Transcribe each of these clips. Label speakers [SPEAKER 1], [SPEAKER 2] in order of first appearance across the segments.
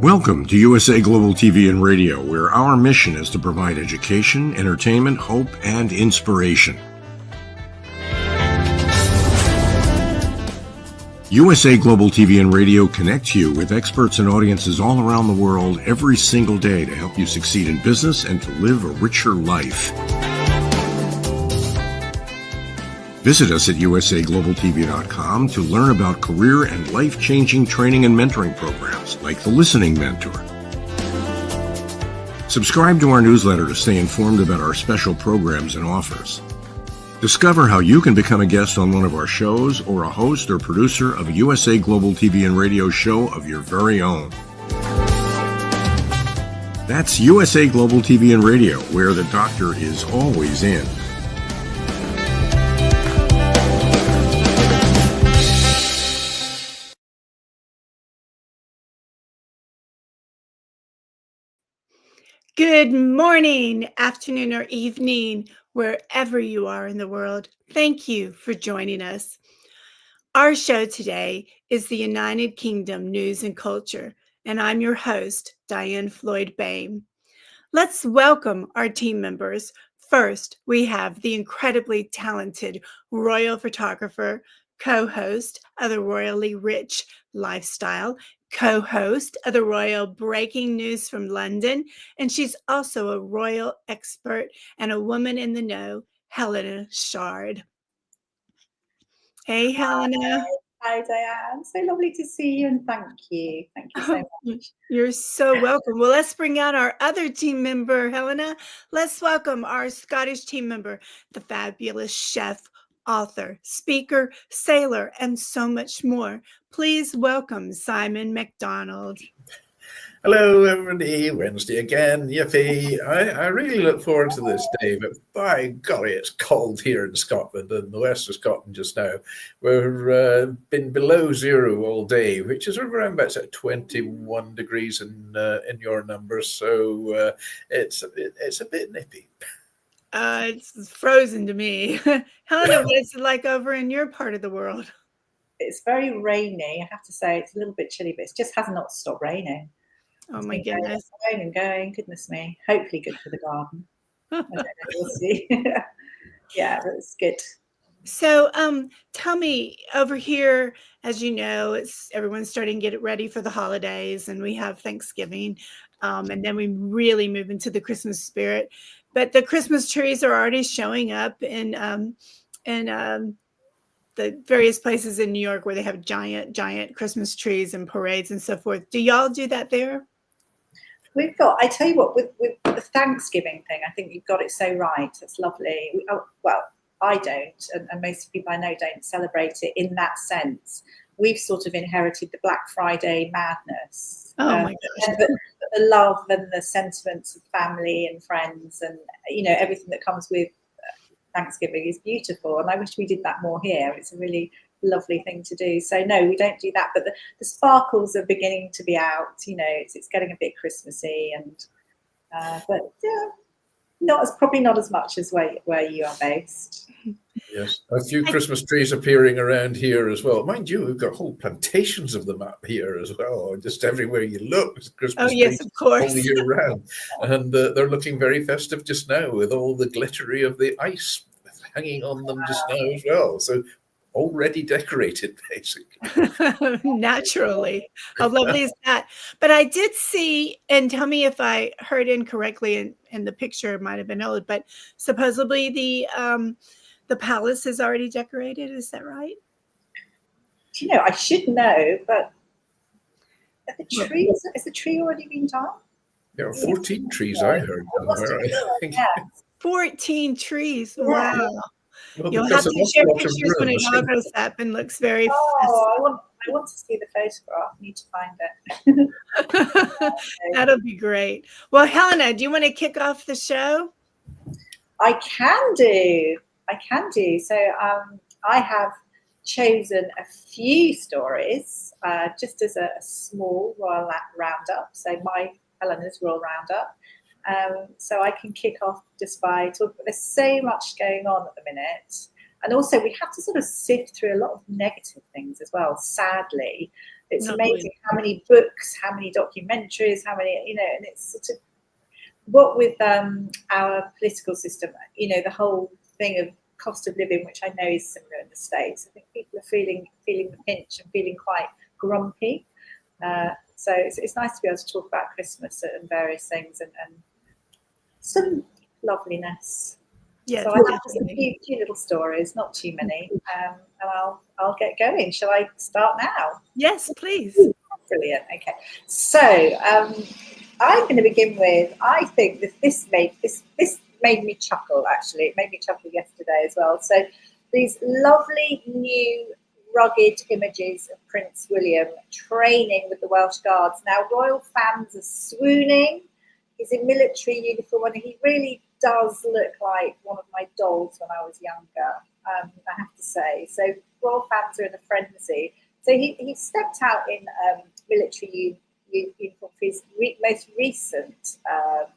[SPEAKER 1] Welcome to USA Global TV and Radio, where our mission is to provide education, entertainment, hope, and inspiration. USA Global TV and Radio connects you with experts and audiences all around the world every single day to help you succeed in business and to live a richer life. Visit us at usaglobaltv.com to learn about career and life-changing training and mentoring programs like the Listening Mentor. Subscribe to our newsletter to stay informed about our special programs and offers. Discover how you can become a guest on one of our shows or a host or producer of a USA Global TV and Radio show of your very own. That's USA Global TV and Radio, where the doctor is always in.
[SPEAKER 2] Good morning, afternoon, or evening, wherever you are in the world. Thank you for joining us. Our show today is the United Kingdom News and Culture, and I'm your host, Diane Floyd Bain. Let's welcome our team members. First, we have the incredibly talented royal photographer, co-host of the Royally Rich Lifestyle, co-host of the Royal Breaking News from London, and she's also a royal expert and a woman in the know, Helena Chard. Hey, Helena.
[SPEAKER 3] Hi, Diane. So lovely to see you, and thank you. Thank you so much.
[SPEAKER 2] You're so welcome. Well, let's bring out our other team member, Helena. Let's welcome our Scottish team member, the fabulous chef, author, speaker, sailor, and so much more. Please welcome Simon McDonald.
[SPEAKER 4] Hello, everybody. Wednesday again. Yippee. I really look forward to this day, but by golly, it's cold here in Scotland and the west of Scotland just now. We've been below zero all day, which is around about 21 degrees in your numbers. So it's a bit nippy.
[SPEAKER 2] It's frozen to me. Helena, what is it like over in your part of the world?
[SPEAKER 3] It's very rainy. I have to say it's a little bit chilly, but it just has not stopped raining.
[SPEAKER 2] Oh my goodness.
[SPEAKER 3] Going and going, goodness me. Hopefully good for the garden. I don't know, we'll see. Yeah, that's good.
[SPEAKER 2] So tell me, over here, as you know, everyone's starting to get it ready for the holidays, and we have Thanksgiving, and then we really move into the Christmas spirit. But the Christmas trees are already showing up in the various places in New York where they have giant Christmas trees and parades and so forth. Do y'all do that there?
[SPEAKER 3] We've got, I tell you what, with the Thanksgiving thing, I think you've got it so right. It's lovely. Well, I don't, and most people I know don't celebrate it in that sense. We've sort of inherited the Black Friday madness.
[SPEAKER 2] Oh my gosh.
[SPEAKER 3] But the love and the sentiments of family and friends and, you know, everything that comes with Thanksgiving is beautiful. And I wish we did that more here. It's a really lovely thing to do. So no, we don't do that, but the sparkles are beginning to be out. You know, it's getting a bit Christmassy, and but yeah, probably not as much as where you are based.
[SPEAKER 4] Yes, a few Christmas trees appearing around here as well. Mind you, we've got whole plantations of them up here as well. Just everywhere you look, Christmas trees
[SPEAKER 2] of course,
[SPEAKER 4] all year round, and they're looking very festive just now with all the glittery of the ice hanging on them just now as well. So already decorated, basically.
[SPEAKER 2] Naturally. How lovely is that? But I did see, and tell me if I heard incorrectly, and the picture might have been old, but supposedly the palace is already decorated. Is that right?
[SPEAKER 3] You know, I should know, but is the tree already been done?
[SPEAKER 4] There are 14 trees, I heard.
[SPEAKER 3] Yeah.
[SPEAKER 2] 14 trees. Wow.
[SPEAKER 4] Well,
[SPEAKER 2] you'll have to share pictures when it all goes up and looks very festive.
[SPEAKER 3] I want to see the photograph. I need to find it.
[SPEAKER 2] That'll be great. Well, Helena, do you want to kick off the show?
[SPEAKER 3] I can do. So I have chosen a few stories just as a small royal roundup. So my Helena's Royal Roundup. So I can kick off just by talking. There's so much going on at the minute, and also we have to sort of sift through a lot of negative things as well. Sadly, It's
[SPEAKER 2] Not
[SPEAKER 3] amazing
[SPEAKER 2] really.
[SPEAKER 3] how many books, how many documentaries, how many, and it's sort of what with our political system, the whole thing of cost of living, which I know is similar in the States. I think people are feeling the pinch and feeling quite grumpy. So it's nice to be able to talk about Christmas and various things and some loveliness.
[SPEAKER 2] Yes,
[SPEAKER 3] So I have just a
[SPEAKER 2] definitely.
[SPEAKER 3] few little stories, not too many, and I'll get going. Shall I start now?
[SPEAKER 2] Yes, please.
[SPEAKER 3] Brilliant. Okay, so I'm going to begin with. I think that this made me chuckle. Actually, it made me chuckle yesterday as well. So these lovely new rugged images of Prince William training with the Welsh Guards. Now, royal fans are swooning. He's in military uniform, and he really does look like one of my dolls when I was younger. I have to say. So royal fans are in a frenzy. So he stepped out in military uniform for his most recent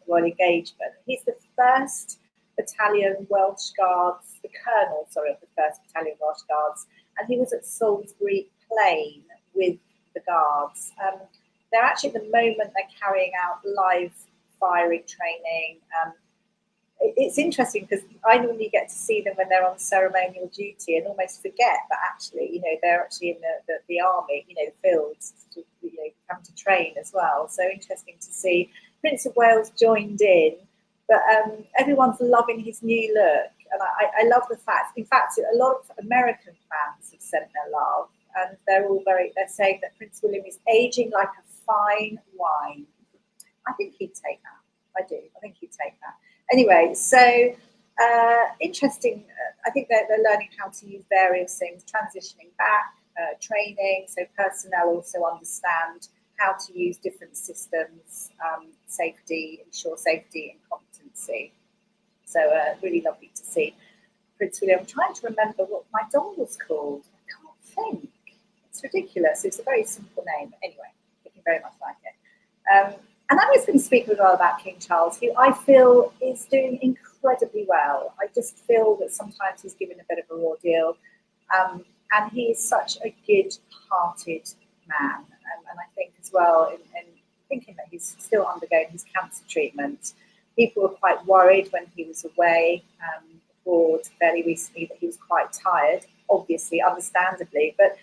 [SPEAKER 3] royal engagement. He's the first battalion Welsh Guards, the colonel, sorry, of the first battalion Welsh Guards, and he was at Salisbury Plain with the Guards. They're actually at the moment they're carrying out live firing training. It's interesting because I normally get to see them when they're on ceremonial duty and almost forget that actually, they're actually in the army, the fields, to, come to train as well. So interesting to see. Prince of Wales joined in, but everyone's loving his new look. And I love the fact, in fact, a lot of American fans have sent their love, and they're saying that Prince William is aging like a fine wine. I think he'd take that. I do. I think he'd take that. Anyway, so interesting. I think they're learning how to use various things, transitioning back, training, so personnel also understand how to use different systems, ensure safety and competency. So really lovely to see Prince William. I'm trying to remember what my doll was called. I can't think. It's ridiculous. It's a very simple name. But anyway, looking very much like it. And I was going to speak as well about King Charles, who I feel is doing incredibly well. I just feel that sometimes he's given a bit of a raw deal. And he is such a good-hearted man. And I think as well, in thinking that he's still undergoing his cancer treatment, people were quite worried when he was away abroad fairly recently that he was quite tired, obviously, understandably. But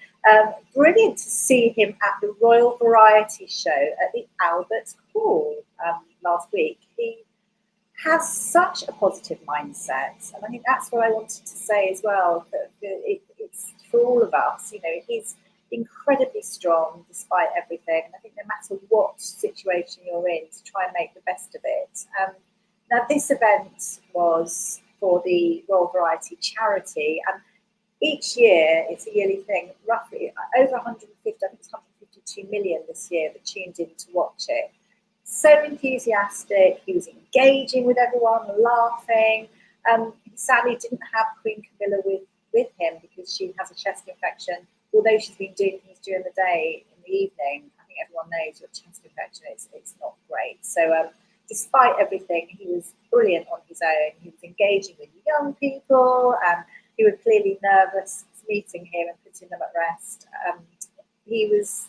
[SPEAKER 3] brilliant to see him at the Royal Variety Show at the Albert Hall last week. He has such a positive mindset, and I think that's what I wanted to say as well. That it's for all of us. He's incredibly strong despite everything. And I think no matter what situation you're in, to try and make the best of it. Now, this event was for the Royal Variety charity, and each year, it's a yearly thing, roughly over 150, I think it's 152 million this year that tuned in to watch it. So enthusiastic, he was engaging with everyone, laughing. He sadly didn't have Queen Camilla with him because she has a chest infection, although she's been doing things during the day, in the evening. I think everyone knows what chest infection is, it's not great. So despite everything, he was brilliant on his own. He was engaging with young people, and he was clearly nervous meeting him and putting them at rest. He was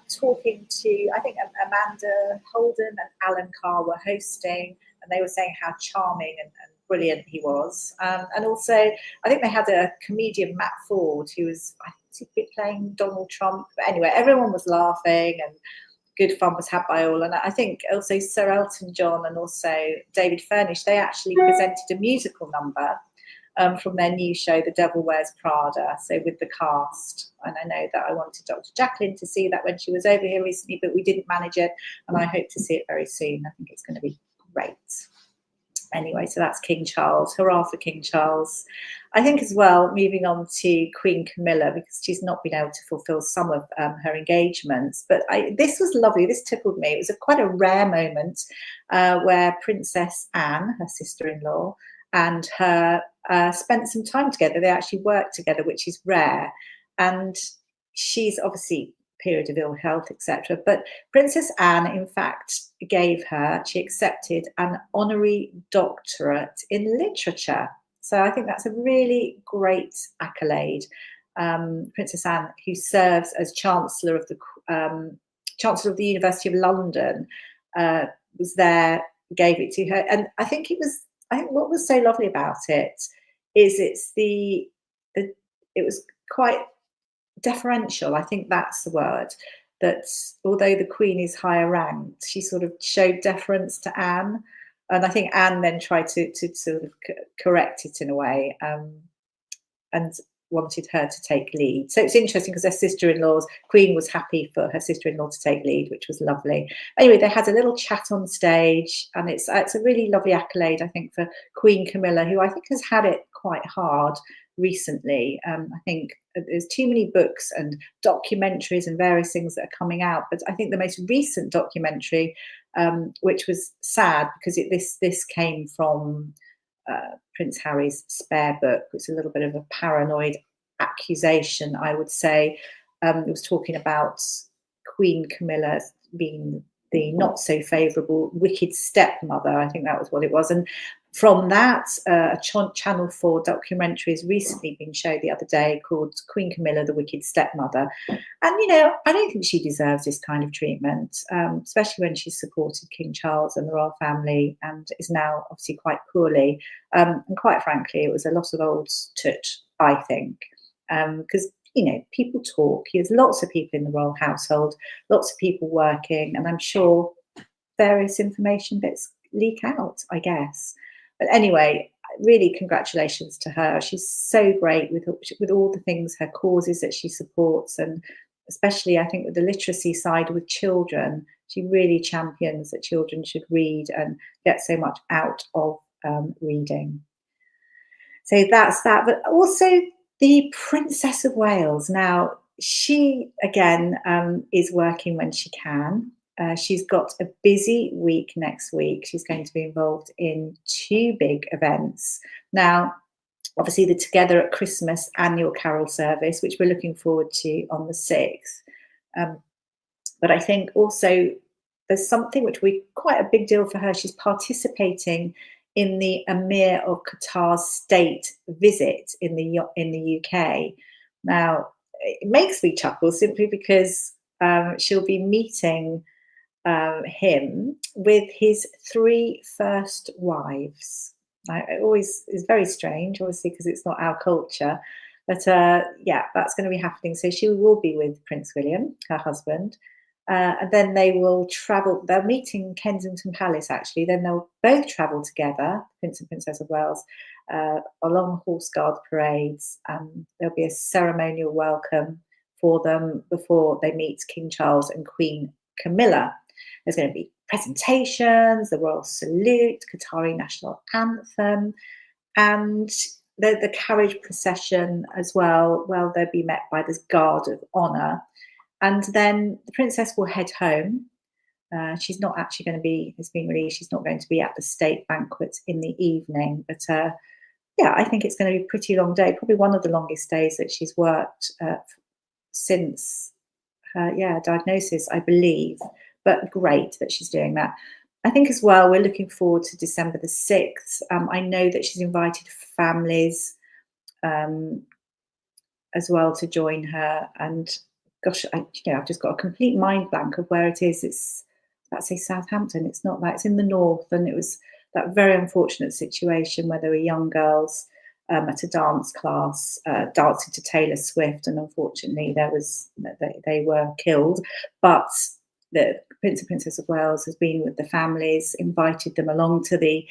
[SPEAKER 3] talking to, I think Amanda Holden and Alan Carr were hosting, and they were saying how charming and brilliant he was. And also, I think they had a comedian, Matt Ford, who was, I think, playing Donald Trump. But anyway, everyone was laughing and good fun was had by all. And I think also Sir Elton John and also David Furnish, they actually presented a musical number from their new show, The Devil Wears Prada, so with the cast. And I know that I wanted Dr. Jacqueline to see that when she was over here recently, but we didn't manage it, and I hope to see it very soon. I think it's going to be great. Anyway, so that's King Charles. Hurrah for King Charles. I think as well, moving on to Queen Camilla, because she's not been able to fulfill some of her engagements. But this was lovely. This tickled me. It was quite a rare moment where Princess Anne, her sister-in-law, and her spent some time together. They actually worked together, which is rare. And she's obviously period of ill health, etc. But Princess Anne, in fact, she accepted an honorary doctorate in literature. So I think that's a really great accolade. Princess Anne, who serves as Chancellor of the University of London, was there, gave it to her, and I think what was so lovely about it is it was quite deferential. I think that's the word. That although the Queen is higher ranked, she sort of showed deference to Anne, and I think Anne then tried to sort of correct it in a way, and wanted her to take lead. So it's interesting because her sister-in-law's Queen was happy for her sister-in-law to take lead, which was lovely. Anyway, they had a little chat on stage, and it's a really lovely accolade, I think, for Queen Camilla, who I think has had it quite hard recently. I think there's too many books and documentaries and various things that are coming out, but I think the most recent documentary, which was sad because this came from Prince Harry's spare book, which is a little bit of a paranoid accusation, I would say. It was talking about Queen Camilla being the not so favourable wicked stepmother. I think that was what it was. And from that, a Channel 4 documentary has recently been showed the other day called Queen Camilla, the Wicked Stepmother. And, I don't think she deserves this kind of treatment, especially when she's supported King Charles and the royal family and is now obviously quite poorly. And quite frankly, it was a lot of old toot, I think, because, people talk. There's lots of people in the royal household, lots of people working, and I'm sure various information bits leak out, I guess. But anyway, really congratulations to her. She's so great with all the things, her causes that she supports, and especially I think with the literacy side with children, she really champions that children should read and get so much out of reading. So that's that. But also the Princess of Wales. Now, she, again, is working when she can. She's got a busy week next week. She's going to be involved in 2 big events. Now, obviously, the Together at Christmas annual carol service, which we're looking forward to on the 6th. But I think also there's something which will be quite a big deal for her. She's participating in the Emir of Qatar's state visit in the UK. Now, it makes me chuckle simply because she'll be meeting him with his 3 first wives. It always is very strange, obviously, because it's not our culture. But yeah, that's going to be happening. So she will be with Prince William, her husband. And then they will travel. They'll meet in Kensington Palace, actually. Then they'll both travel together, Prince and Princess of Wales, along Horse Guard parades. There'll be a ceremonial welcome for them before they meet King Charles and Queen Camilla. There's going to be presentations, the royal salute, Qatari national anthem, and the carriage procession as well. Well, they'll be met by this guard of honour. And then the princess will head home. She's not actually going to be, it's been released, she's not going to be at the state banquet in the evening. But yeah, I think it's going to be a pretty long day, probably one of the longest days that she's worked since her diagnosis, I believe. But great that she's doing that. I think as well, we're looking forward to December the 6th. I know that she's invited families as well to join her. And gosh, I've just got a complete mind blank of where it is. It's, let's say, Southampton. It's not that. It's in the north. And it was that very unfortunate situation where there were young girls at a dance class dancing to Taylor Swift. And unfortunately, they were killed. But the Prince and Princess of Wales has been with the families, invited them along to the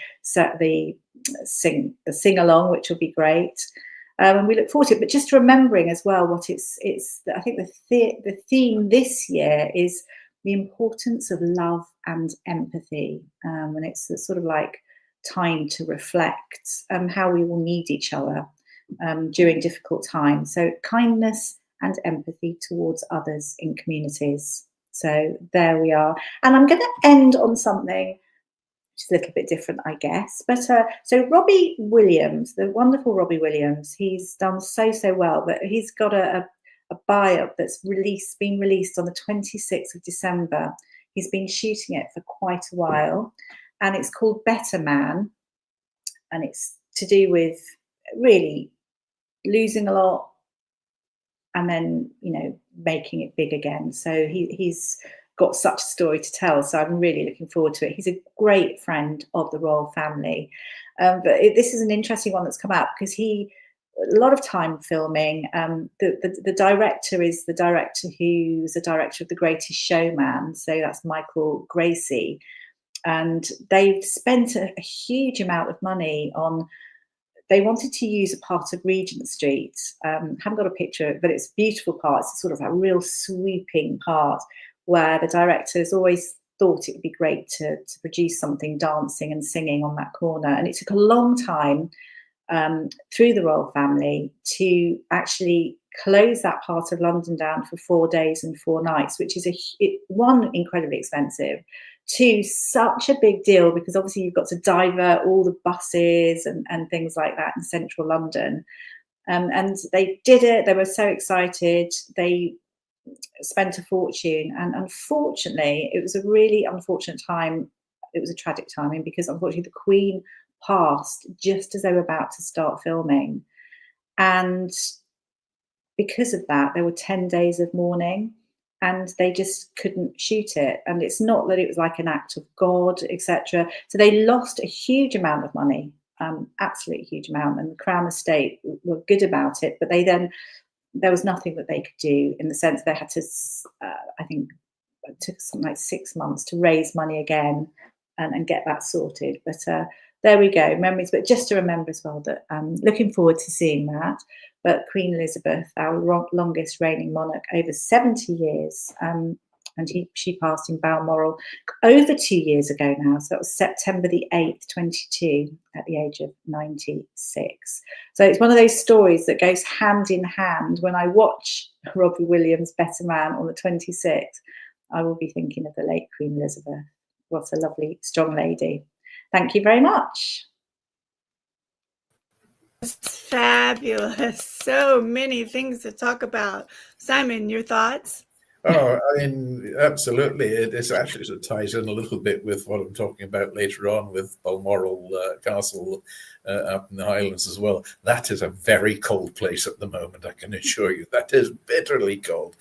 [SPEAKER 3] sing along, which will be great. And we look forward to it. But just remembering as well what it's. I think the theme this year is the importance of love and empathy, and it's sort of like time to reflect how we will need each other during difficult times. So kindness and empathy towards others in communities. So there we are. And I'm going to end on something which is a little bit different, I guess. But so Robbie Williams, the wonderful Robbie Williams, he's done so well. But he's got a biopic that's been released on the 26th of December. He's been shooting it for quite a while. And it's called Better Man. And it's to do with really losing a lot, and then, you know, making it big again. So he's got such a story to tell. So I'm really looking forward to it. He's a great friend of the royal family. This is an interesting one that's come out because a lot of time filming. The director is the director who's the director of The Greatest Showman. So that's Michael Gracie. And they've spent a huge amount of money on, they wanted to use a part of Regent Street. Haven't got a picture, but it's a beautiful part. It's sort of a real sweeping part where the directors always thought it would be great to produce something dancing and singing on that corner. And it took a long time through the royal family to actually close that part of London down for 4 days and 4 nights, which is one, incredibly expensive, two, such a big deal, because obviously you've got to divert all the buses and things like that in central London. And they did it. They were so excited. They spent a fortune, and unfortunately it was a really unfortunate time. It was a tragic timing, because unfortunately the Queen passed just as they were about to start filming, and because of that there were 10 days of mourning, and they just couldn't shoot it. And it's not that it was like an act of God, etc. So they lost a huge amount of money, absolutely huge amount, and the Crown Estate were good about it, but there was nothing that they could do, in the sense they had to, I think it took something like 6 months to raise money again and get that sorted. But there we go, memories. But just to remember as well that looking forward to seeing that. But Queen Elizabeth, our longest reigning monarch, over 70 years, and she passed in Balmoral over 2 years ago now. So that was September the 8th, 22, at the age of 96. So it's one of those stories that goes hand in hand. When I watch Robbie Williams' Better Man on the 26th, I will be thinking of the late Queen Elizabeth. What a lovely, strong lady. Thank you very much.
[SPEAKER 2] Fabulous. So many things to talk about. Simon, your thoughts?
[SPEAKER 4] Oh, I mean, absolutely. It actually sort of ties in a little bit with what I'm talking about later on with Balmoral Castle up in the Highlands as well. That is a very cold place at the moment, I can assure you. That is bitterly cold.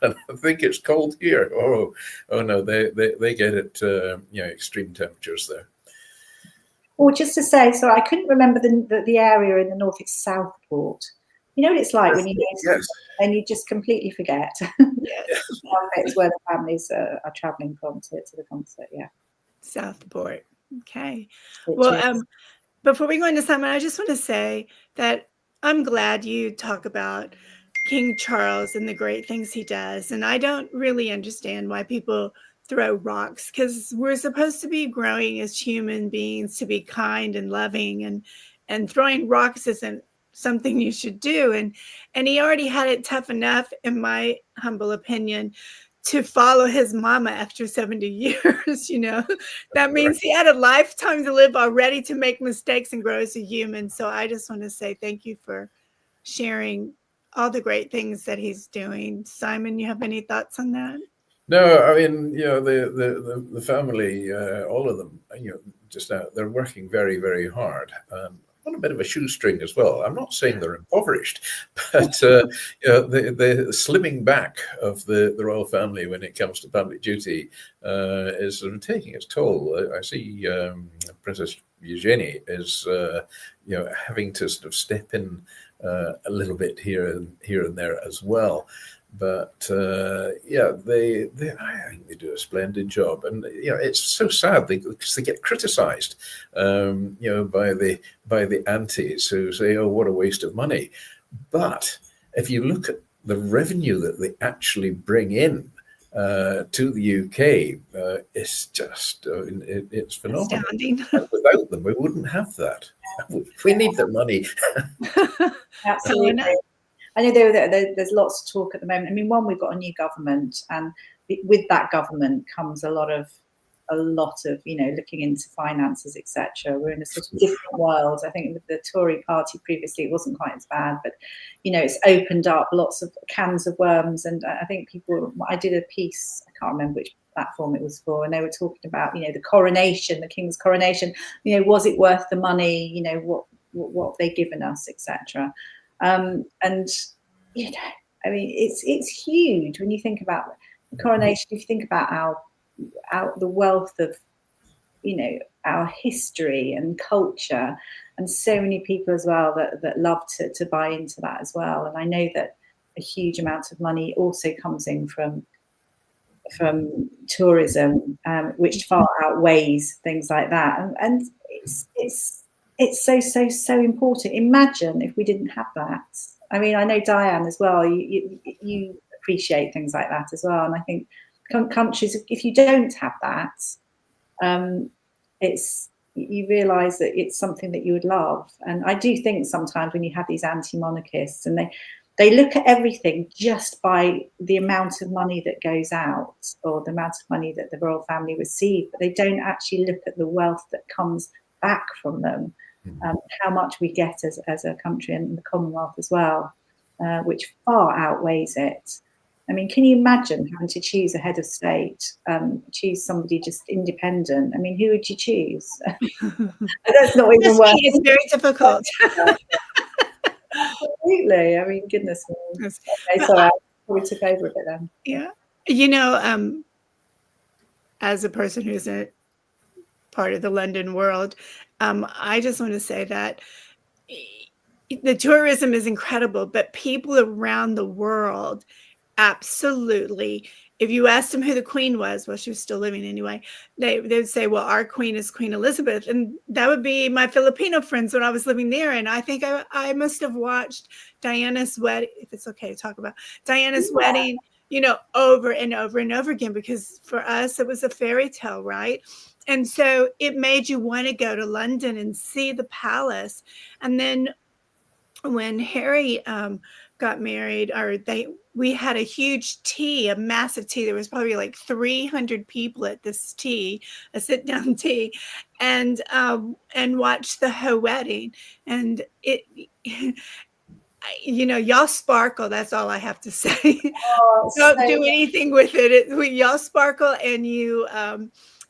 [SPEAKER 4] And I think it's cold here. Oh no, they get it, extreme temperatures there.
[SPEAKER 3] Or just to say, so I couldn't remember the area in the north. It's Southport. You know what it's like when you know something and you just completely forget.
[SPEAKER 2] Yes.
[SPEAKER 3] It's where the families are travelling from to the concert. Yeah.
[SPEAKER 2] Southport. Okay. Well, before we go into Simon, I just want to say that I'm glad you talk about King Charles and the great things he does. And I don't really understand why people throw rocks, because we're supposed to be growing as human beings to be kind and loving, and throwing rocks isn't something you should do. And he already had it tough enough, in my humble opinion, to follow his mama after 70 years. That means he had a lifetime to live already to make mistakes and grow as a human. So I just want to say thank you for sharing all the great things that he's doing. Simon, you have any thoughts on that?
[SPEAKER 4] No, I mean, the family, all of them, just now, they're working very, very hard. On a bit of a shoestring as well. I'm not saying they're impoverished, but the slimming back of the royal family when it comes to public duty is sort of taking its toll. I see Princess Eugenie is having to sort of step in a little bit here and there as well. But I think they do a splendid job, and it's so sad because they get criticised, by the aunties who say, "Oh, what a waste of money." But if you look at the revenue that they actually bring in to the UK, it's just it's phenomenal. And without them, we wouldn't have that. We need their money.
[SPEAKER 3] Absolutely. I know there's lots of talk at the moment. I mean, we've got a new government, and with that government comes a lot of looking into finances, etc. We're in a sort of different world. I think with the Tory party previously, it wasn't quite as bad, but it's opened up lots of cans of worms. And I think I did a piece, I can't remember which platform it was for, and they were talking about the coronation, the King's coronation. Was it worth the money? What have they given us, etc. And I mean, it's huge when you think about the coronation. If you think about the wealth of, you know, our history and culture, and so many people as well that love to buy into that as well. And I know that a huge amount of money also comes in from tourism, which far outweighs things like that. And it's so important. Imagine if we didn't have that. I mean, I know Diane as well. You appreciate things like that as well. And I think countries, if you don't have that, you realise that it's something that you would love. And I do think sometimes when you have these anti-monarchists and they look at everything just by the amount of money that goes out or the amount of money that the royal family receive, but they don't actually look at the wealth that comes back from them, how much we get as a country and the Commonwealth as well, which far outweighs it. I mean, can you imagine having to choose a head of state, choose somebody just independent? I mean, who would you choose? That's not even worth it.
[SPEAKER 2] It's very difficult.
[SPEAKER 3] Absolutely. I mean, goodness me. Okay, so I probably took over a bit then.
[SPEAKER 2] Yeah. You know, as a person who's a part of the London world, I just want to say that the tourism is incredible, but people around the world, absolutely. If you asked them who the Queen was, well, she was still living anyway, they would say, well, our Queen is Queen Elizabeth. And that would be my Filipino friends when I was living there. And I think I must have watched Diana's wedding, if it's okay to talk about Diana's wedding, you know, over and over and over again, because for us, it was a fairy tale, right? And so it made you want to go to London and see the palace. And then when Harry got married, we had a huge tea, a massive tea. There was probably like 300 people at this tea, a sit-down tea, and watched the whole wedding. And it, you know, y'all sparkle. That's all I have to say. Don't do anything with it. Y'all sparkle, and you.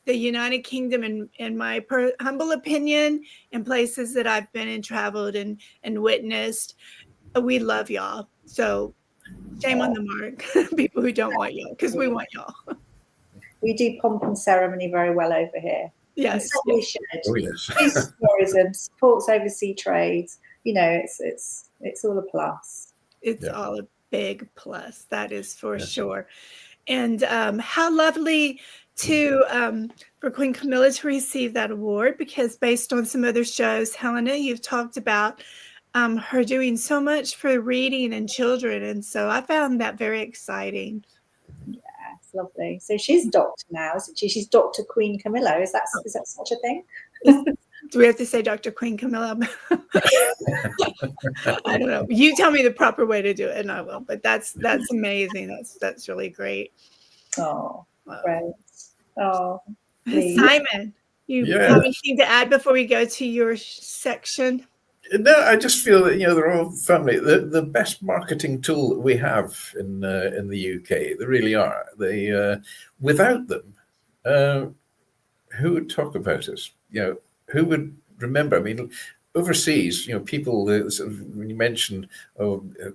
[SPEAKER 2] The United Kingdom, in my humble opinion, in places that I've been and traveled and witnessed, we love y'all. So shame on the mark, people who don't want y'all, because we want y'all. We
[SPEAKER 3] do pomp and ceremony very well over here.
[SPEAKER 2] Yes,
[SPEAKER 3] so we should. Oh, yes. Tourism supports overseas trade. You know, it's all a plus.
[SPEAKER 2] It's all a big plus. That is for sure. And how lovely for Queen Camilla to receive that award, because based on some other shows, Helena, you've talked about her doing so much for reading and children. And so I found that very exciting.
[SPEAKER 3] Yeah, it's lovely. So she's doctor now, isn't she? She's Dr. Queen Camilla. Is that such a thing?
[SPEAKER 2] Do we have to say Dr. Queen Camilla? I don't know. You tell me the proper way to do it and I will. But that's amazing. That's really great.
[SPEAKER 3] Oh, great. Oh, please.
[SPEAKER 2] Simon, you have anything to add before we go to your section?
[SPEAKER 4] No, I just feel that, you know, the royal family, the best marketing tool that we have in the UK. They really are. They without them, who would talk about us? You know, who would remember? I mean, overseas, you know, people, when you mention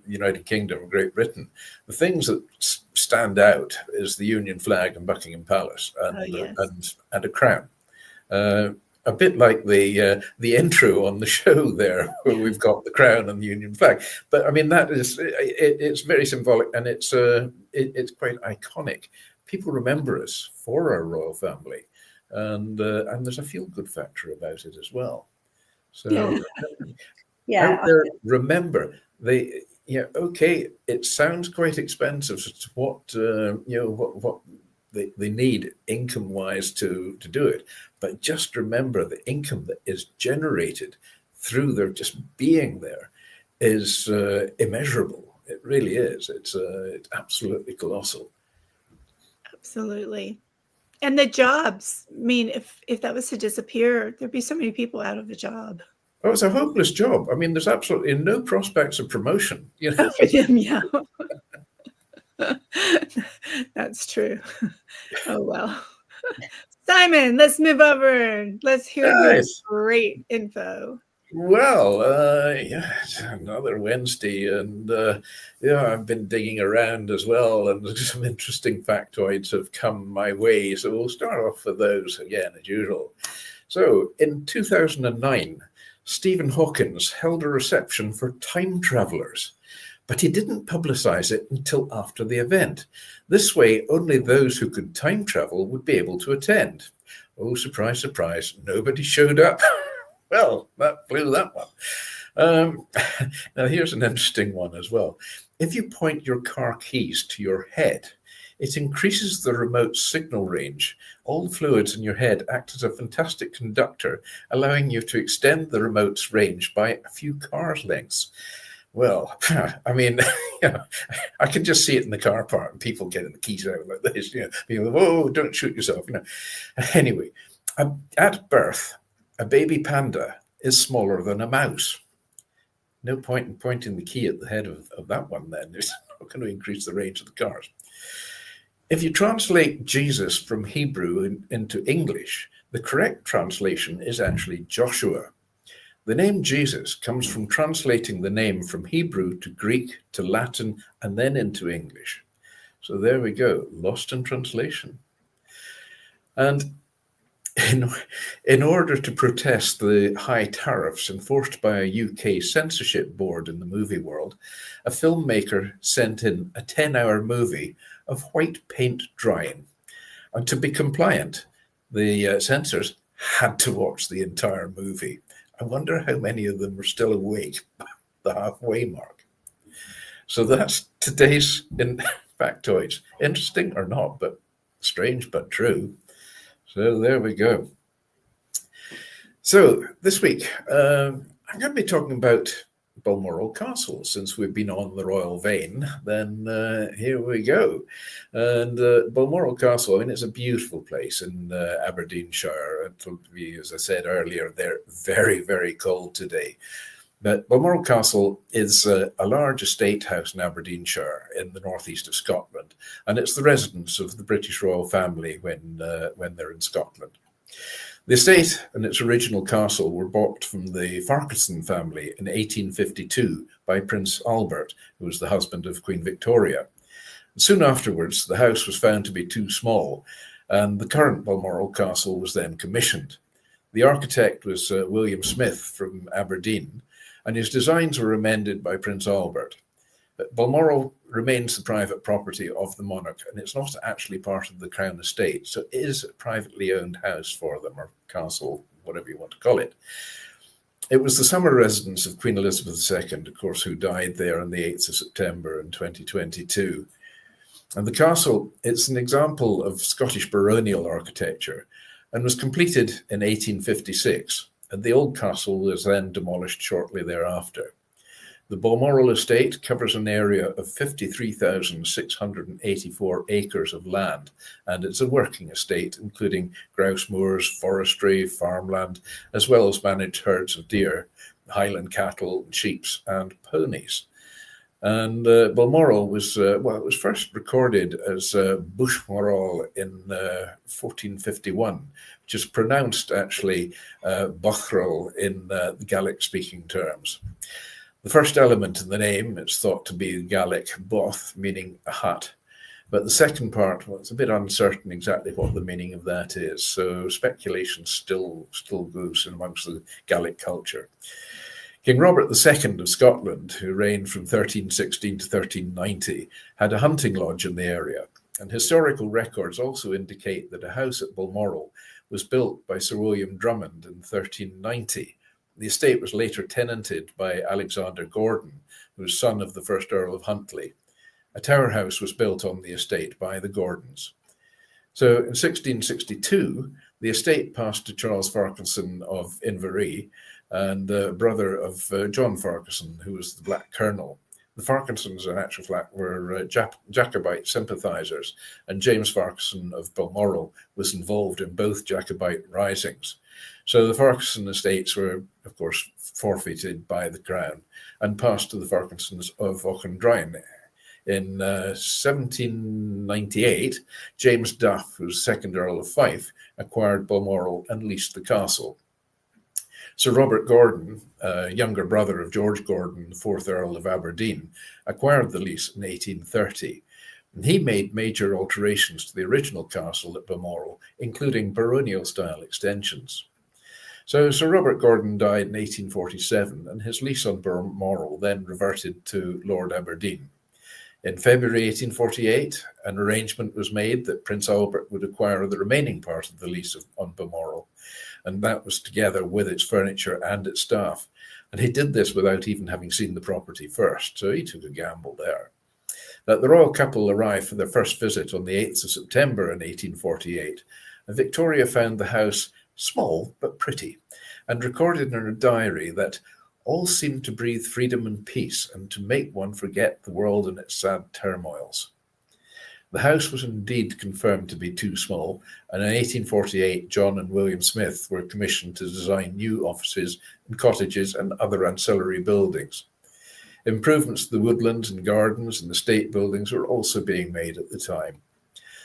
[SPEAKER 4] United Kingdom, Great Britain, the things that stand out is the Union flag and Buckingham Palace and a crown. A bit like the intro on the show there, where we've got the crown and the Union flag. But I mean, that is it's very symbolic, and it's quite iconic. People remember us for our royal family, and there's a feel-good factor about it as well. So remember okay, it sounds quite expensive to what they need income-wise to do it, but just remember the income that is generated through their just being there is immeasurable. It really is. It's absolutely colossal.
[SPEAKER 2] Absolutely. And the jobs, I mean, if that was to disappear, there'd be so many people out of a job.
[SPEAKER 4] Oh, it's a hopeless job. I mean, there's absolutely no prospects of promotion. You know?
[SPEAKER 2] For them, yeah. That's true. Oh, well. Simon, let's move over. Let's hear this great info.
[SPEAKER 4] Well, yeah, it's another Wednesday, and yeah, I've been digging around as well, and some interesting factoids have come my way. So we'll start off with those again, as usual. So in 2009, Stephen Hawking held a reception for time travelers, but he didn't publicize it until after the event. This way, only those who could time travel would be able to attend. Oh, surprise, surprise, nobody showed up. Well, that blew that one. Now, here's an interesting one as well. If you point your car keys to your head, it increases the remote signal range. All the fluids in your head act as a fantastic conductor, allowing you to extend the remote's range by a few car's lengths. Well, I mean, I can just see it in the car park, and people getting the keys out like this. People, whoa, don't shoot yourself. Anyway, at birth, a baby panda is smaller than a mouse. No point in pointing the key at the head of that one then. It's not going to increase the range of the cars. If you translate Jesus from Hebrew into English, the correct translation is actually Joshua. The name Jesus comes from translating the name from Hebrew to Greek to Latin and then into English. So there we go, lost in translation. And in order to protest the high tariffs enforced by a UK censorship board in the movie world, a filmmaker sent in a 10-hour movie of white paint drying. And to be compliant, the censors had to watch the entire movie. I wonder how many of them were still awake by the halfway mark. So that's today's factoids. Interesting or not, but strange but true. So there we go. So this week, I'm going to be talking about Balmoral Castle. Since we've been on the royal vein, then here we go. And Balmoral Castle, I mean, it's a beautiful place in Aberdeenshire. It'll be, as I said earlier, they're very, very cold today. But Balmoral Castle is a large estate house in Aberdeenshire in the northeast of Scotland, and it's the residence of the British royal family when they're in Scotland. The estate and its original castle were bought from the Farquharson family in 1852 by Prince Albert, who was the husband of Queen Victoria. Soon afterwards, the house was found to be too small, and the current Balmoral Castle was then commissioned. The architect was William Smith from Aberdeen, and his designs were amended by Prince Albert. But Balmoral remains the private property of the monarch, and it's not actually part of the Crown estate, so it is a privately owned house for them, or castle, whatever you want to call it. It was the summer residence of Queen Elizabeth II, of course, who died there on the 8th of September in 2022. And the castle, it's an example of Scottish baronial architecture and was completed in 1856. And the old castle was then demolished shortly thereafter. The Balmoral estate covers an area of 53,684 acres of land, and it's a working estate, including grouse moors, forestry, farmland, as well as managed herds of deer, Highland cattle, sheep, and ponies. And Balmoral was, it was first recorded as Bushmoral in 1451, which is pronounced actually Buchral in the Gaelic-speaking terms. The first element in the name is thought to be Gaelic both, meaning a hut. But the second part, well, it's a bit uncertain exactly what the meaning of that is. So speculation still goes in amongst the Gaelic culture. King Robert II of Scotland, who reigned from 1316 to 1390, had a hunting lodge in the area. And historical records also indicate that a house at Balmoral was built by Sir William Drummond in 1390. The estate was later tenanted by Alexander Gordon, who was son of the first Earl of Huntly. A tower house was built on the estate by the Gordons. So in 1662, the estate passed to Charles Farquharson of Inverary, and brother of John Farquharson, who was the Black Colonel. The Farquharsons, in actual fact, were Jacobite sympathisers, and James Farquharson of Balmoral was involved in both Jacobite risings. So the Farquharson estates were, of course, forfeited by the Crown and passed to the Farquharsons of Auchendrine. In 1798, James Duff, who was second Earl of Fife, acquired Balmoral and leased the castle. Sir Robert Gordon, younger brother of George Gordon, the 4th Earl of Aberdeen, acquired the lease in 1830. And he made major alterations to the original castle at Balmoral, including baronial-style extensions. So Sir Robert Gordon died in 1847, and his lease on Balmoral then reverted to Lord Aberdeen. In February 1848, an arrangement was made that Prince Albert would acquire the remaining part of the lease on Balmoral, and that was together with its furniture and its staff. And he did this without even having seen the property first, so he took a gamble there. The royal couple arrived for their first visit on the 8th of September in 1848, and Victoria found the house small but pretty, and recorded in her diary that all seemed to breathe freedom and peace, and to make one forget the world and its sad turmoils. The house was indeed confirmed to be too small, and in 1848 John and William Smith were commissioned to design new offices and cottages and other ancillary buildings. Improvements to the woodlands and gardens and the state buildings were also being made at the time.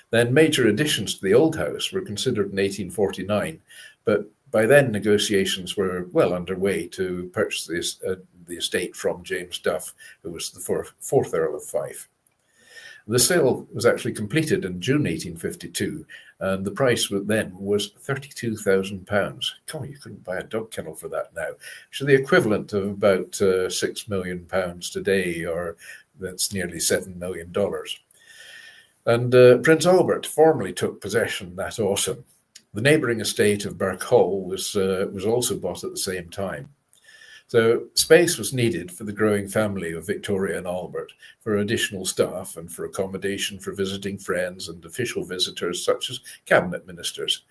[SPEAKER 4] Then major additions to the old house were considered in 1849, but by then negotiations were well underway to purchase the estate from James Duff, who was the 4th Earl of Fife. The sale was actually completed in June 1852, and the price then was £32,000. God, you couldn't buy a dog kennel for that now. So the equivalent of about £6 million today, or that's nearly $7 million. And Prince Albert formally took possession that autumn. The neighbouring estate of Birk Hall was also bought at the same time. So space was needed for the growing family of Victoria and Albert, for additional staff and for accommodation for visiting friends and official visitors such as cabinet ministers.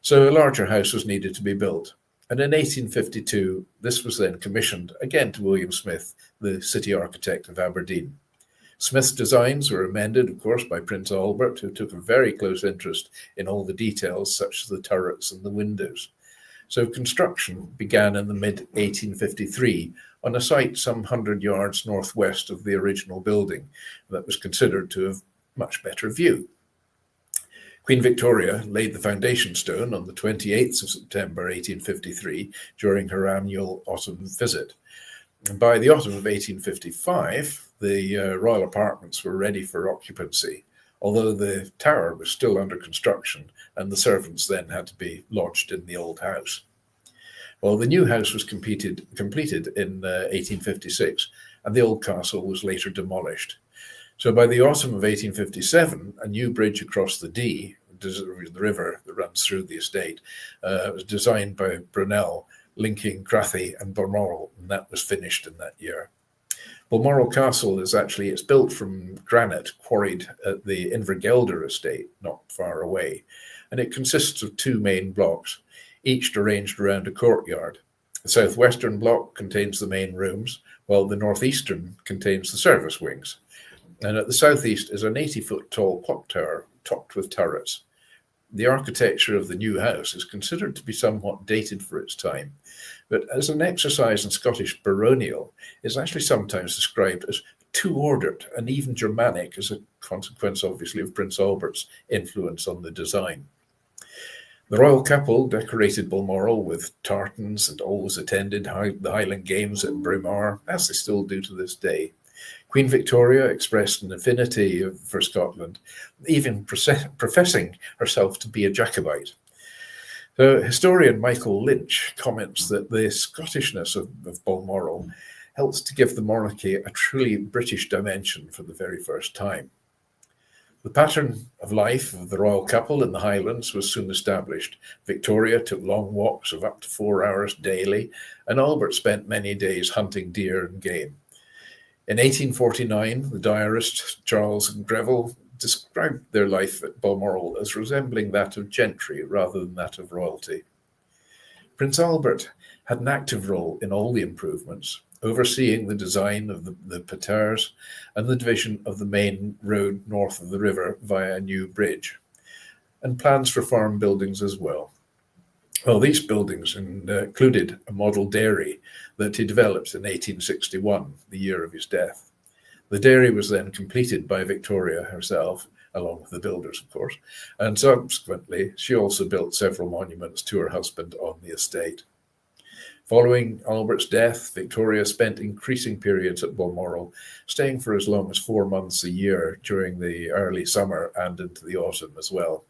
[SPEAKER 4] So a larger house was needed to be built. And in 1852, this was then commissioned again to William Smith, the city architect of Aberdeen. Smith's designs were amended, of course, by Prince Albert, who took a very close interest in all the details, such as the turrets and the windows. So construction began in the mid-1853 on a site some 100 yards northwest of the original building that was considered to have much better view. Queen Victoria laid the foundation stone on the 28th of September 1853 during her annual autumn visit. And by the autumn of 1855, the royal apartments were ready for occupancy, although the tower was still under construction and the servants then had to be lodged in the old house. Well, the new house was completed in 1856, and the old castle was later demolished. So by the autumn of 1857, a new bridge across the Dee, the river that runs through the estate, was designed by Brunel, linking Crathy and Balmoral, and that was finished in that year. Balmoral Castle it's built from granite quarried at the Invergelder estate, not far away, and it consists of two main blocks, each arranged around a courtyard. The southwestern block contains the main rooms, while the northeastern contains the service wings. And at the southeast is an 80-foot tall clock tower topped with turrets. The architecture of the new house is considered to be somewhat dated for its time, but as an exercise in Scottish baronial, is actually sometimes described as too ordered and even Germanic, as a consequence, obviously, of Prince Albert's influence on the design. The royal couple decorated Balmoral with tartans and always attended the Highland Games at Braemar, as they still do to this day. Queen Victoria expressed an affinity for Scotland, even professing herself to be a Jacobite. So historian Michael Lynch comments that the Scottishness of Balmoral helps to give the monarchy a truly British dimension for the very first time. The pattern of life of the royal couple in the Highlands was soon established. Victoria took long walks of up to 4 hours daily, and Albert spent many days hunting deer and game. In 1849, the diarist Charles Greville described their life at Balmoral as resembling that of gentry rather than that of royalty. Prince Albert had an active role in all the improvements, overseeing the design of the paters and the division of the main road north of the river via a new bridge, and plans for farm buildings as well. Well, these buildings included a model dairy that he developed in 1861, the year of his death. The dairy was then completed by Victoria herself, along with the builders, of course, and subsequently she also built several monuments to her husband on the estate. Following Albert's death, Victoria spent increasing periods at Balmoral, staying for as long as 4 months a year during the early summer and into the autumn as well.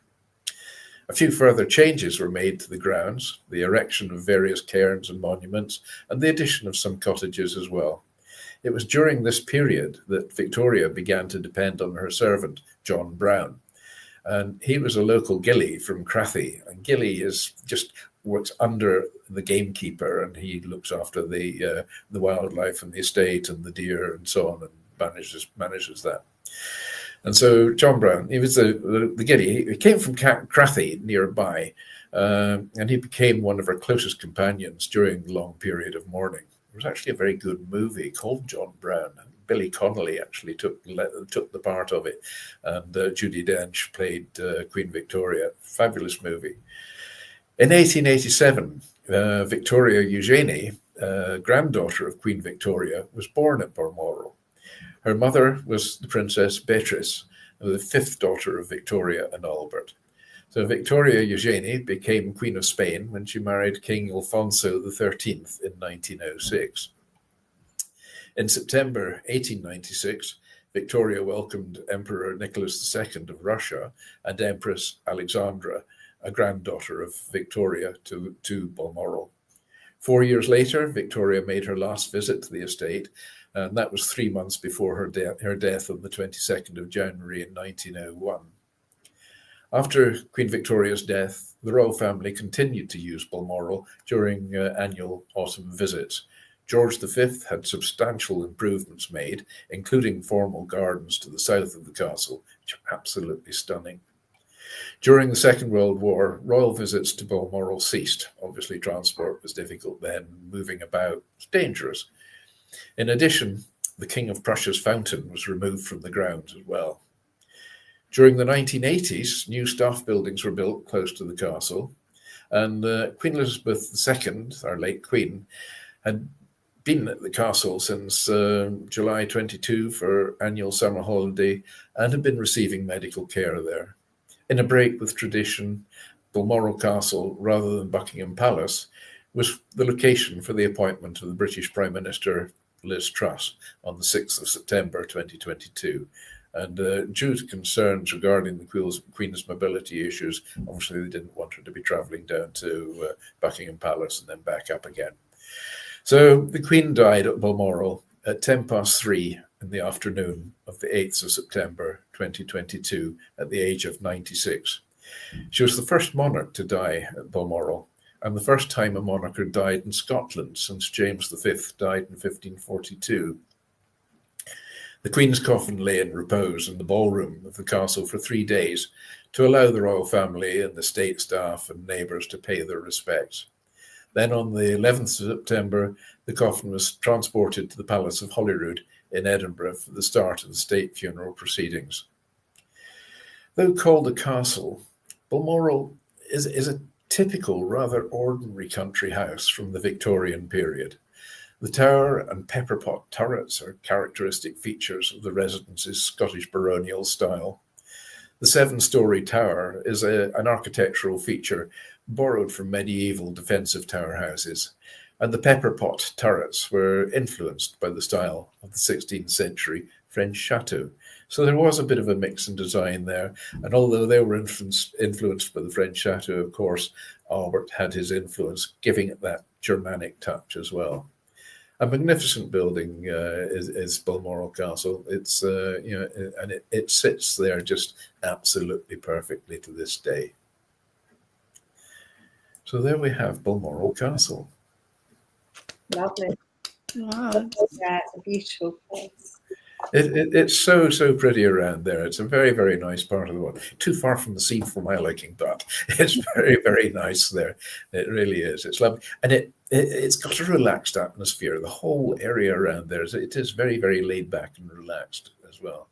[SPEAKER 4] A few further changes were made to the grounds, the erection of various cairns and monuments, and the addition of some cottages as well. It was during this period that Victoria began to depend on her servant, John Brown. And he was a local gillie from Crathy. And gillie works under the gamekeeper, and he looks after the wildlife and the estate and the deer and so on, and manages that. And so John Brown, he was the gillie. He came from Crathy nearby, and he became one of our closest companions during the long period of mourning. There was actually a very good movie called John Brown. Billy Connolly actually took the part of it, and Judi Dench played Queen Victoria. Fabulous movie. In 1887, Victoria Eugenie, granddaughter of Queen Victoria, was born at Balmoral. Her mother was the Princess Beatrice, the fifth daughter of Victoria and Albert. So Victoria Eugenie became Queen of Spain when she married King Alfonso XIII in 1906. In September 1896, Victoria welcomed Emperor Nicholas II of Russia and Empress Alexandra, a granddaughter of Victoria, to Balmoral. 4 years later, Victoria made her last visit to the estate, and that was 3 months before her death on the 22nd of January in 1901. After Queen Victoria's death, the royal family continued to use Balmoral during annual autumn visits. George V had substantial improvements made, including formal gardens to the south of the castle, which are absolutely stunning. During the Second World War, royal visits to Balmoral ceased. Obviously, transport was difficult then, moving about was dangerous. In addition, the King of Prussia's fountain was removed from the grounds as well. During the 1980s, new staff buildings were built close to the castle, and Queen Elizabeth II, our late Queen, had been at the castle since July 22 for annual summer holiday and had been receiving medical care there. In a break with tradition, Balmoral Castle, rather than Buckingham Palace, was the location for the appointment of the British Prime Minister Liz Truss on the 6th of September 2022. And due to concerns regarding the Queen's mobility issues, obviously they didn't want her to be travelling down to Buckingham Palace and then back up again. So the Queen died at Balmoral at 3:10 in the afternoon of the 8th of September 2022 at the age of 96. She was the first monarch to die at Balmoral, and the first time a monarch had died in Scotland since James V died in 1542. The Queen's coffin lay in repose in the ballroom of the castle for 3 days to allow the royal family and the state staff and neighbours to pay their respects. Then on the 11th of September, the coffin was transported to the Palace of Holyrood in Edinburgh for the start of the state funeral proceedings. Though called a castle, Balmoral is a typical, rather ordinary country house from the Victorian period. The tower and pepperpot turrets are characteristic features of the residence's Scottish baronial style. The 7-storey tower is an architectural feature borrowed from medieval defensive tower houses, and the pepperpot turrets were influenced by the style of the 16th century French chateau. So there was a bit of a mix in design there, and although they were influenced by the French chateau, of course, Albert had his influence, giving it that Germanic touch as well. A magnificent building is Balmoral Castle. It's and it sits there just absolutely perfectly to this day. So there we have Balmoral Castle.
[SPEAKER 3] Lovely.
[SPEAKER 2] Wow.
[SPEAKER 3] Yeah, it's a beautiful place.
[SPEAKER 4] It's so pretty around there. It's a very, very nice part of the world. Too far from the sea for my liking, but it's very, very nice there. It really is. It's lovely. And it's got a relaxed atmosphere. The whole area around there, it is very, very laid back and relaxed as well.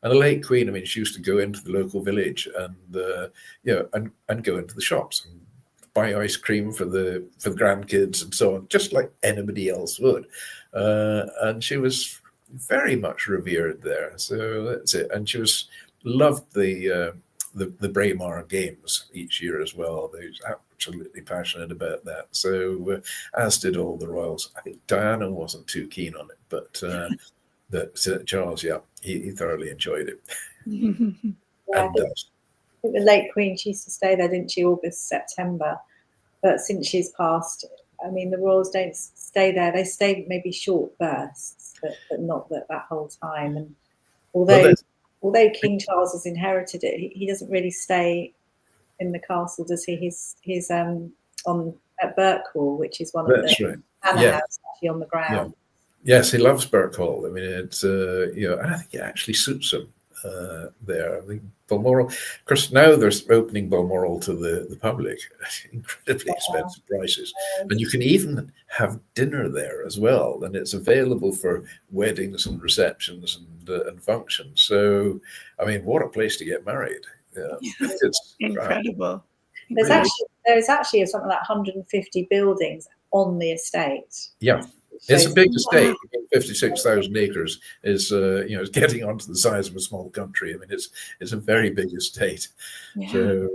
[SPEAKER 4] And the late Queen, I mean, she used to go into the local village and go into the shops and buy ice cream for the grandkids and so on, just like anybody else would. And she was very much revered there. So that's it. And she loved the Braemar games each year as well. They absolutely passionate about that. So, as did all the royals. I think Diana wasn't too keen on it, but Charles, yeah, he thoroughly enjoyed it.
[SPEAKER 3] Yeah,
[SPEAKER 4] And does.
[SPEAKER 3] I think the late Queen, she used to stay there, didn't she, August, September. But since she's passed, I mean, the royals don't stay there. They stay maybe short bursts, but not that whole time. And although King Charles has inherited it, he doesn't really stay in the castle, does he? He's on at Birkhall, which is one of the manor houses actually on the ground.
[SPEAKER 4] Yeah. Yes, he loves Birkhall. I mean, it's and I think it actually suits him there. I think Balmoral, of course, now they're opening Balmoral to the public, incredibly expensive prices, and you can even have dinner there as well, and it's available for weddings and receptions and functions. So, I mean, what a place to get married! It's
[SPEAKER 2] incredible.
[SPEAKER 3] There's actually something like 150 buildings on the estate.
[SPEAKER 4] Yeah. It's a big estate. 56,000 acres is, is getting onto the size of a small country. I mean, it's a very big estate. Yeah. So,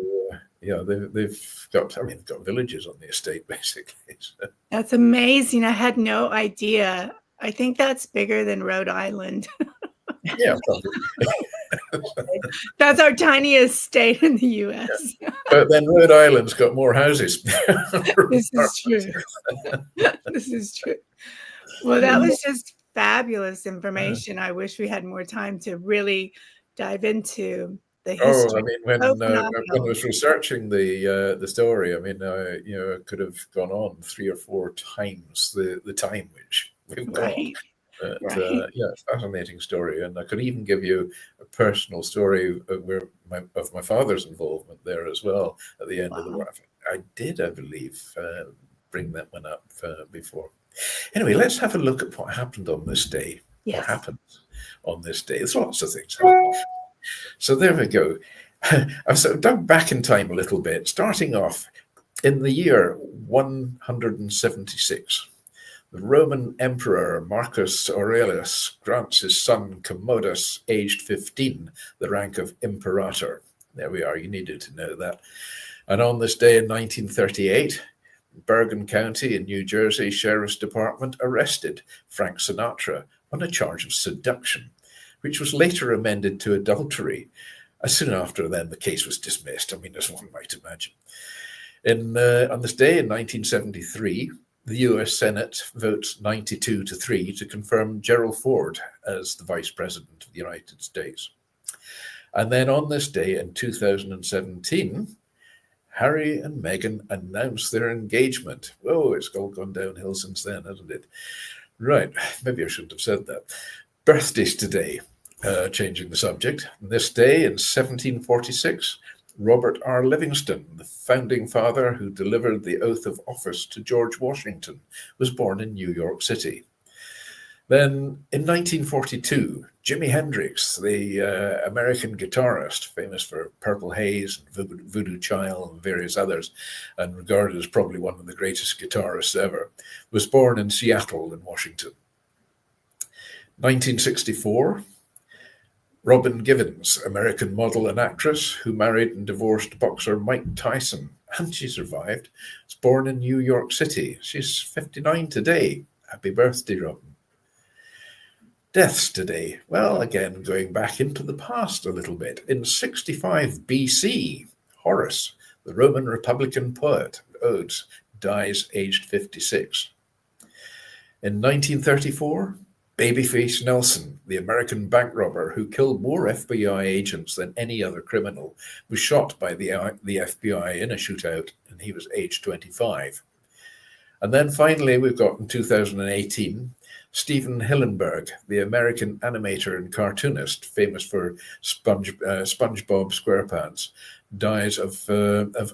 [SPEAKER 4] they've got villages on the estate basically. So.
[SPEAKER 2] That's amazing. I had no idea. I think that's bigger than Rhode Island.
[SPEAKER 4] Yeah, probably.
[SPEAKER 2] That's our tiniest state in the U.S.
[SPEAKER 4] Yeah. But then Rhode Island's got more houses.
[SPEAKER 2] This is true. This is true. Well, that was just fabulous information. I wish we had more time to really dive into the history.
[SPEAKER 4] Oh, I mean, when I was researching the story, I mean, I could have gone on 3 or 4 times the time which we've got. But, fascinating story, and I could even give you a personal story of my father's involvement there as well at the end of the war. I did, I believe, bring that one up before. Anyway, let's have a look at what happened on this day. Yes. What happened on this day? There's lots of things. So there we go. I've sort of dug back in time a little bit, starting off in the year 176. The Roman Emperor Marcus Aurelius grants his son Commodus, aged 15, the rank of Imperator. There we are, you needed to know that. And on this day in 1938, Bergen County in New Jersey Sheriff's Department arrested Frank Sinatra on a charge of seduction, which was later amended to adultery. Soon after then, the case was dismissed. I mean, as one might imagine. On this day in 1973, the US Senate votes 92-3 to confirm Gerald Ford as the Vice President of the United States. And then on this day in 2017, Harry and Meghan announced their engagement. Oh, it's all gone downhill since then, hasn't it? Right, maybe I shouldn't have said that. Birthdays today, changing the subject. This day in 1746, Robert R. Livingston, the founding father who delivered the oath of office to George Washington, was born in New York City. Then in 1942, Jimi Hendrix, the American guitarist, famous for Purple Haze, and Voodoo Child, and various others, and regarded as probably one of the greatest guitarists ever, was born in Seattle in Washington. 1964, Robin Givens, American model and actress who married and divorced boxer Mike Tyson, and she survived, was born in New York City. She's 59 today. Happy birthday, Robin. Deaths today. Well, again, going back into the past a little bit. In 65 BC, Horace, the Roman Republican poet and odes, dies aged 56. In 1934, Babyface Nelson, the American bank robber who killed more FBI agents than any other criminal, was shot by the FBI in a shootout, and he was aged 25. And then finally, we've got in 2018, Steven Hillenburg, the American animator and cartoonist, famous for SpongeBob SquarePants, dies of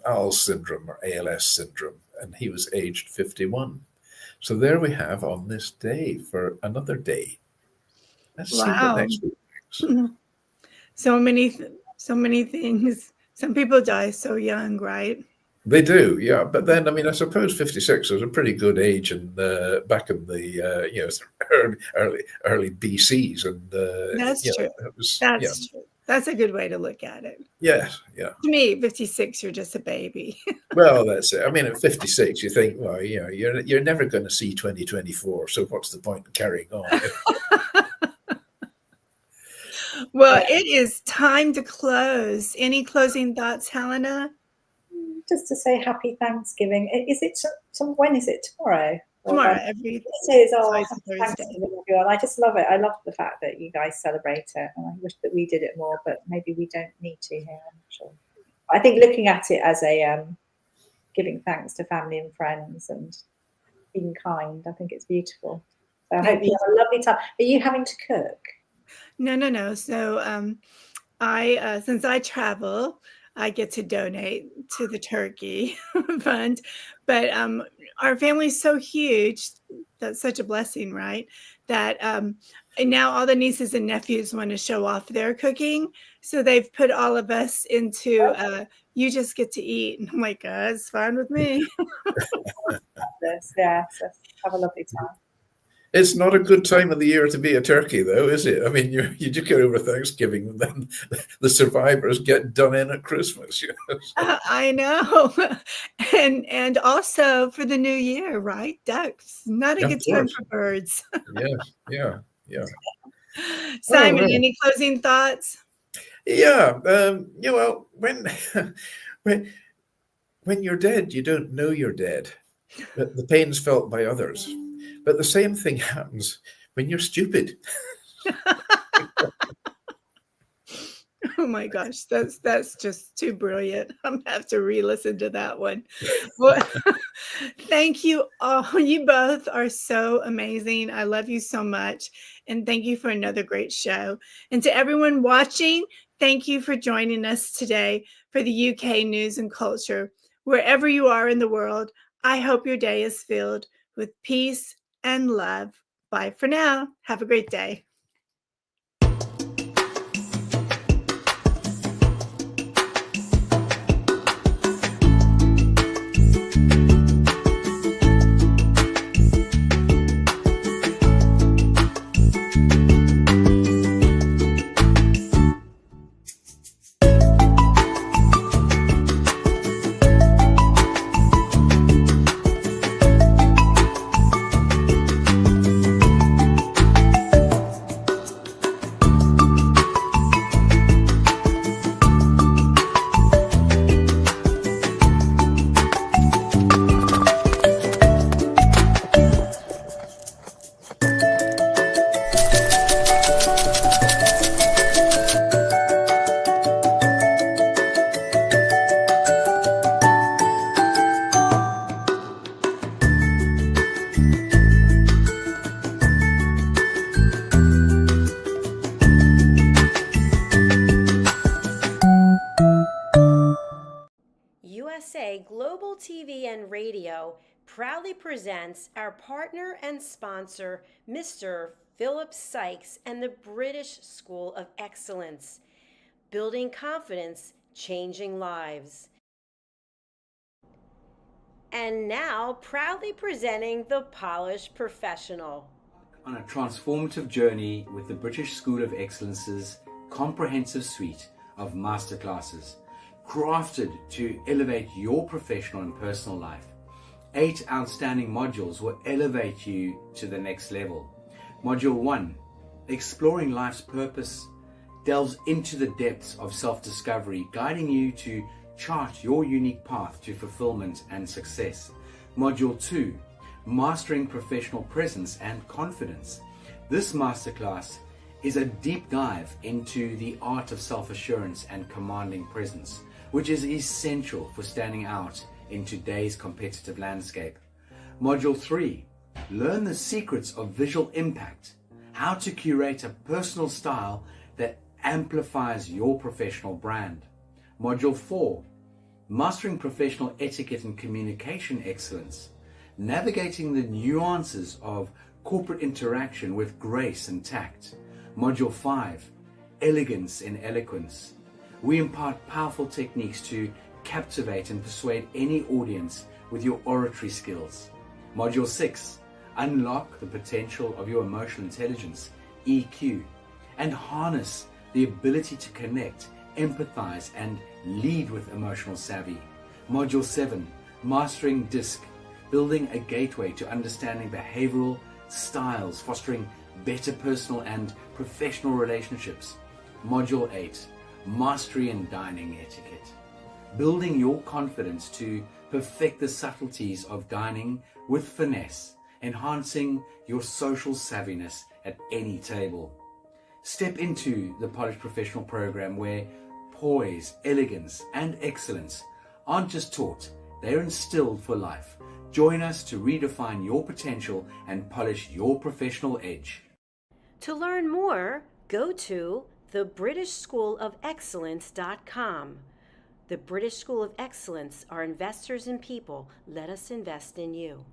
[SPEAKER 4] ALS syndrome or ALS syndrome, and he was aged 51. So there we have on this day for another day. Let's see what next week brings.
[SPEAKER 2] So many things. Some people die so young, right?
[SPEAKER 4] They do, yeah. But then, I mean, I suppose 56 was a pretty good age, and back in the early BCs, and
[SPEAKER 2] that's true. That's true. That's a good way to look at it.
[SPEAKER 4] Yes, yeah.
[SPEAKER 2] To me, 56, you're just a baby.
[SPEAKER 4] Well, that's it. I mean, at 56, you think, well, you know, you're never going to see 2024. So what's the point in carrying on?
[SPEAKER 2] Well, it is time to close. Any closing thoughts, Helena?
[SPEAKER 3] Just to say happy Thanksgiving. Is it when is it? Tomorrow?
[SPEAKER 2] Tomorrow,
[SPEAKER 3] It is. Oh,
[SPEAKER 2] twice
[SPEAKER 3] happy
[SPEAKER 2] a Thursday.
[SPEAKER 3] Thanksgiving, everyone. I just love it. I love the fact that you guys celebrate it, and I wish that we did it more, but maybe we don't need to here. I'm sure. I think looking at it as a giving thanks to family and friends and being kind, I think it's beautiful. So I hope you have a lovely time. Are you having to cook?
[SPEAKER 2] No. So I since I travel, I get to donate to the turkey fund. But our family's so huge, that's such a blessing, right? That and now all the nieces and nephews want to show off their cooking. So they've put all of us into you just get to eat. And I'm like, it's fine with me.
[SPEAKER 3] Yeah, so have a lovely time.
[SPEAKER 4] It's not a good time of the year to be a turkey, though, is it? I mean, you just get over Thanksgiving, and then the survivors get done in at Christmas. You know?
[SPEAKER 2] I know, and also for the new year, right? Ducks, not a good time for birds.
[SPEAKER 4] Yeah.
[SPEAKER 2] Simon, any closing thoughts?
[SPEAKER 4] Yeah. Well, when you're dead, you don't know you're dead. But the pain's felt by others. But the same thing happens when you're stupid.
[SPEAKER 2] Oh my gosh, that's just too brilliant. I'm gonna have to re-listen to that one. Well, thank you all. You both are so amazing. I love you so much. And thank you for another great show. And to everyone watching, thank you for joining us today for the UK News and Culture. Wherever you are in the world, I hope your day is filled with peace and love. Bye for now. Have a great day.
[SPEAKER 5] USA Global TV and Radio proudly presents our partner and sponsor, Mr. Philip Sykes and the British School of Excellence. Building confidence, changing lives. And now, proudly presenting the Polished Professional.
[SPEAKER 6] On a transformative journey with the British School of Excellence's comprehensive suite of masterclasses, crafted to elevate your professional and personal life. 8 outstanding modules will elevate you to the next level. Module 1, Exploring Life's Purpose, delves into the depths of self-discovery, guiding you to chart your unique path to fulfillment and success. Module 2, Mastering Professional Presence and Confidence. This masterclass is a deep dive into the art of self-assurance and commanding presence, which is essential for standing out in today's competitive landscape. Module 3, Learn the secrets of visual impact, how to curate a personal style that amplifies your professional brand. Module 4, Mastering Professional Etiquette and Communication Excellence, navigating the nuances of corporate interaction with grace and tact. Module 5, Elegance in Eloquence. We impart powerful techniques to captivate and persuade any audience with your oratory skills. Module 6, Unlock the potential of your emotional intelligence, EQ, and harness the ability to connect, empathize, and lead with emotional savvy. Module 7, Mastering DISC, building a gateway to understanding behavioral styles, fostering better personal and professional relationships. Module 8, Mastery in Dining Etiquette, building your confidence to perfect the subtleties of dining with finesse, enhancing your social savviness at any table. Step into the Polished Professional program where poise, elegance, and excellence aren't just taught, they're instilled for life. Join us to redefine your potential and polish your professional edge.
[SPEAKER 5] To learn more, go to thebritishschoolofexcellence.com. The British School of Excellence are investors in people. Let us invest in you.